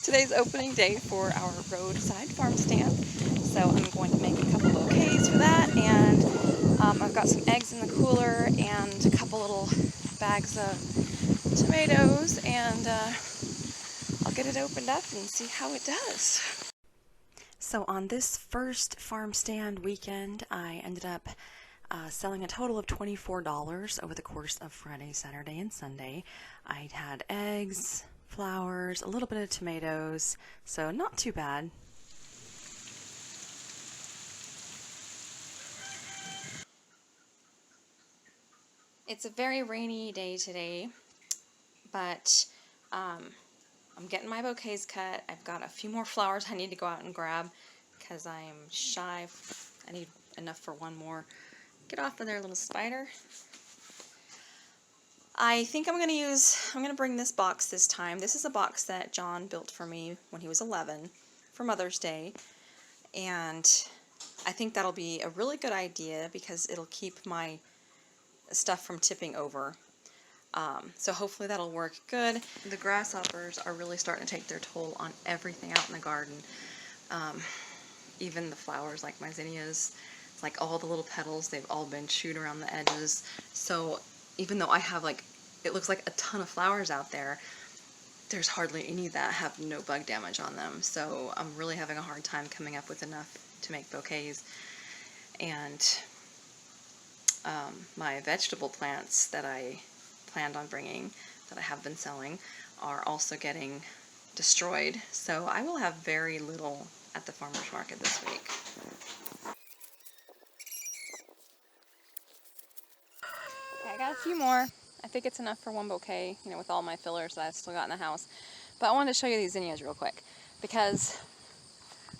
Today's opening day for our roadside farm stand, so I'm going to make a couple bouquets for that, and I've got some eggs in the cooler and a couple little bags of tomatoes, and I'll get it opened up and see how it does. So on this first farm stand weekend, I ended up selling a total of $24 over the course of Friday, Saturday, and Sunday. I had eggs, flowers, a little bit of tomatoes, so not too bad. It's a very rainy day today, but I'm getting my bouquets cut. I've got a few more flowers I need to go out and grab because I'm shy. I need enough for one more. Get off of there, little spider. I think I'm going to bring this box this time. This is a box that John built for me when he was 11 for Mother's Day. And I think that'll be a really good idea because it'll keep my stuff from tipping over. So hopefully that'll work good. The grasshoppers are really starting to take their toll on everything out in the garden. Even the flowers like my zinnias, like all the little petals, they've all been chewed around the edges. So even though I have it looks like a ton of flowers out there, there's hardly any that have no bug damage on them. So I'm really having a hard time coming up with enough to make bouquets. And my vegetable plants that I planned on bringing, that I have been selling, are also getting destroyed. So I will have very little at the farmer's market this week. Okay, I got a few more. I think it's enough for one bouquet, with all my fillers that I've still got in the house. But I wanted to show you these zinnias real quick, because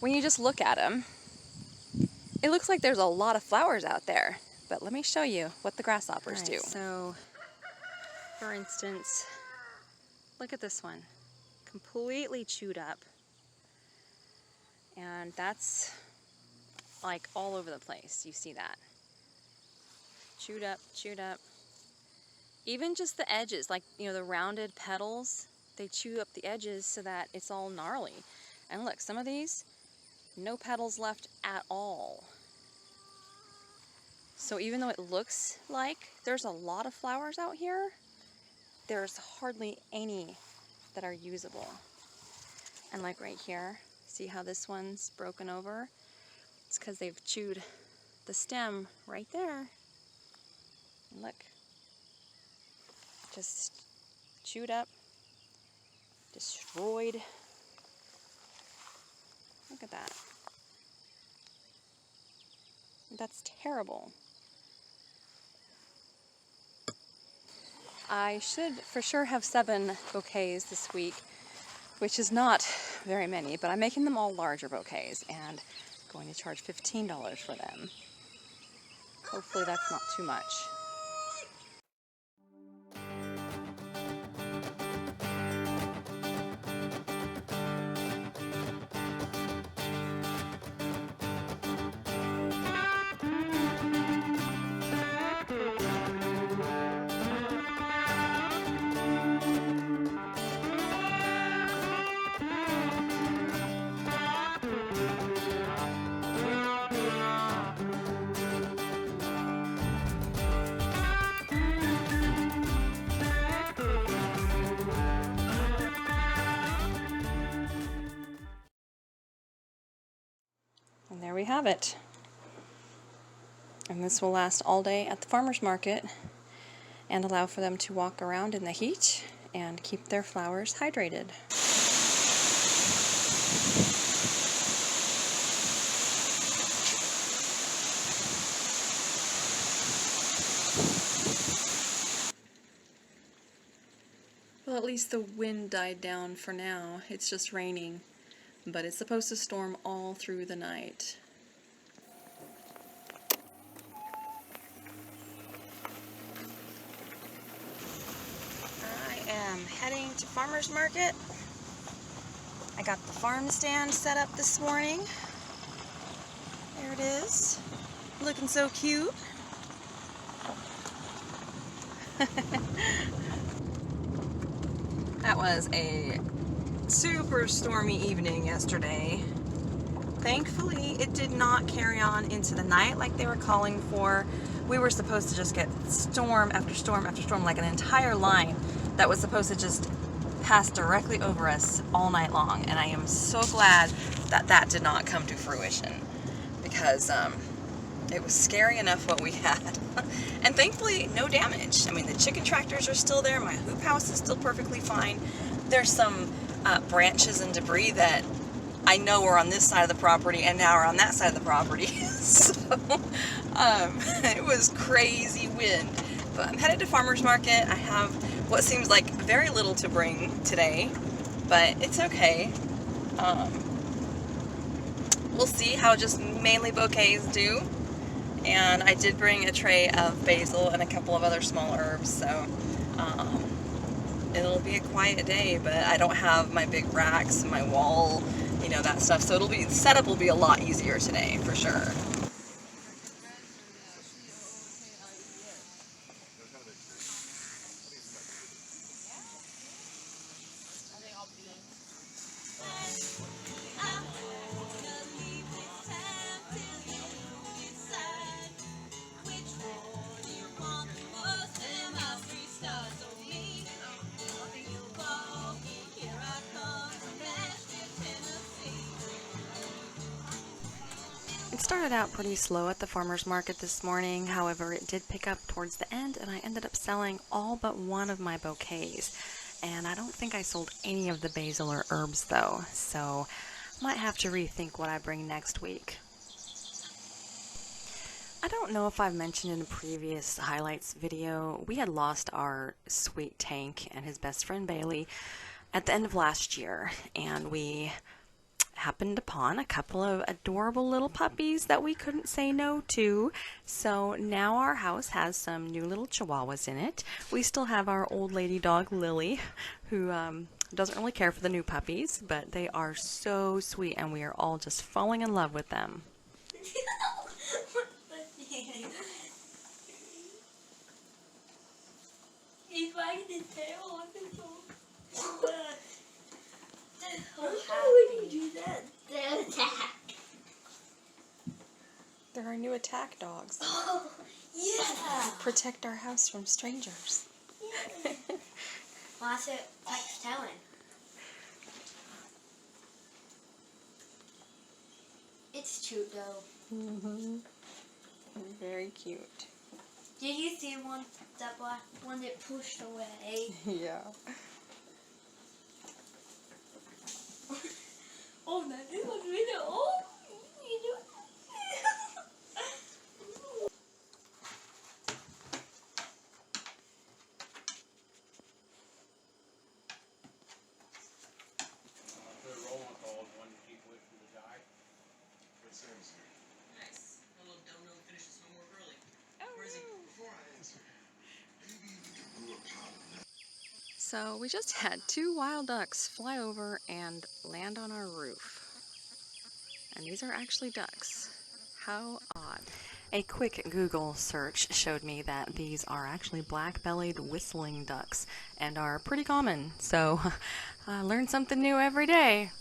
when you just look at them, it looks like there's a lot of flowers out there. But let me show you what the grasshoppers do. So, for instance, look at this one. Completely chewed up. And that's like all over the place. You see that? Chewed up, chewed up. Even just the edges, the rounded petals, they chew up the edges so that it's all gnarly. And look, some of these, no petals left at all. So even though it looks like there's a lot of flowers out here, there's hardly any that are usable. And like right here, see how this one's broken over? It's because they've chewed the stem right there. And look. Just chewed up, destroyed. Look at that. That's terrible. I should for sure have 7 bouquets this week, which is not very many, but I'm making them all larger bouquets and going to charge $15 for them. Hopefully that's not too much. And there we have it. And this will last all day at the farmer's market and allow for them to walk around in the heat and keep their flowers hydrated. Well, at least the wind died down for now. It's just raining. But it's supposed to storm all through the night. I am heading to farmer's market. I got the farm stand set up this morning. There it is. Looking so cute. That was a super stormy evening yesterday. Thankfully, it did not carry on into the night like they were calling for. We were supposed to just get storm after storm after storm, like an entire line that was supposed to just pass directly over us all night long. And I am so glad that that did not come to fruition, because it was scary enough what we had. And thankfully, no damage. I mean, the chicken tractors are still there. My hoop house is still perfectly fine. There's some branches and debris that I know we're on this side of the property and now we're on that side of the property. So it was crazy wind. But I'm headed to farmer's market. I have what seems like very little to bring today, but it's okay. We'll see how just mainly bouquets do. And I did bring a tray of basil and a couple of other small herbs, so it'll be a quiet day, but I don't have my big racks and my wall, you know, that stuff, so setup will be a lot easier today, for sure. It started out pretty slow at the farmer's market this morning. However, it did pick up towards the end, and I ended up selling all but one of my bouquets. And I don't think I sold any of the basil or herbs though, so might have to rethink what I bring next week. I don't know if I've mentioned in a previous highlights video, we had lost our sweet Tank and his best friend Bailey at the end of last year, and we happened upon a couple of adorable little puppies that we couldn't say no to. So now our house has some new little chihuahuas in it. We still have our old lady dog Lily, who doesn't really care for the new puppies, but they are so sweet and we are all just falling in love with them. He's wagging his tail on his own. Why would you do that? They'll attack. They're our new attack dogs. Oh, yeah. Protect our house from strangers. Yeah. Well, that's it. Thanks for telling. It's cute though. Mm-hmm. Very cute. Did you see that black one that pushed away? Yeah. Oh, no, this was really old. Nice. I love Domino finished his homework early. Where is he? Before I answer, maybe you grew up. So we just had 2 wild ducks fly over and land on our roof. And these are actually ducks. How odd. A quick Google search showed me that these are actually black-bellied whistling ducks and are pretty common. So I learn something new every day.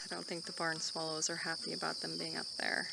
I don't think the barn swallows are happy about them being up there.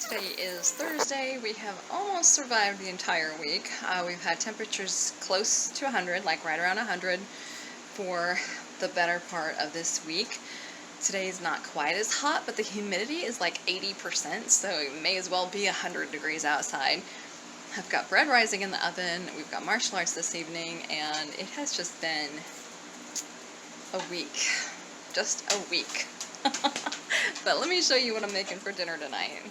Today is Thursday. We have almost survived the entire week. We've had temperatures close to 100, like right around 100, for the better part of this week. Today's not quite as hot, but the humidity is like 80%, so it may as well be 100 degrees outside. I've got bread rising in the oven, we've got martial arts this evening, and it has just been a week. Just a week. But let me show you what I'm making for dinner tonight.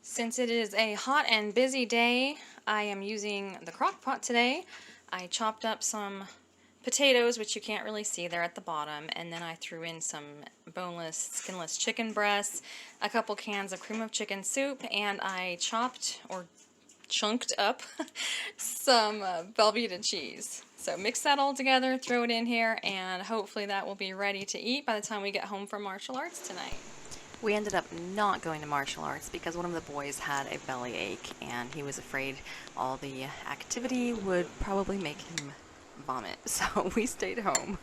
Since it is a hot and busy day, I am using the crock pot today. I chopped up some potatoes, which you can't really see there at the bottom, and then I threw in some boneless, skinless chicken breasts, a couple cans of cream of chicken soup, and I chopped or chunked up some Velveeta cheese. So mix that all together, throw it in here, and hopefully that will be ready to eat by the time we get home from martial arts tonight. We ended up not going to martial arts because one of the boys had a belly ache and he was afraid all the activity would probably make him vomit, so we stayed home.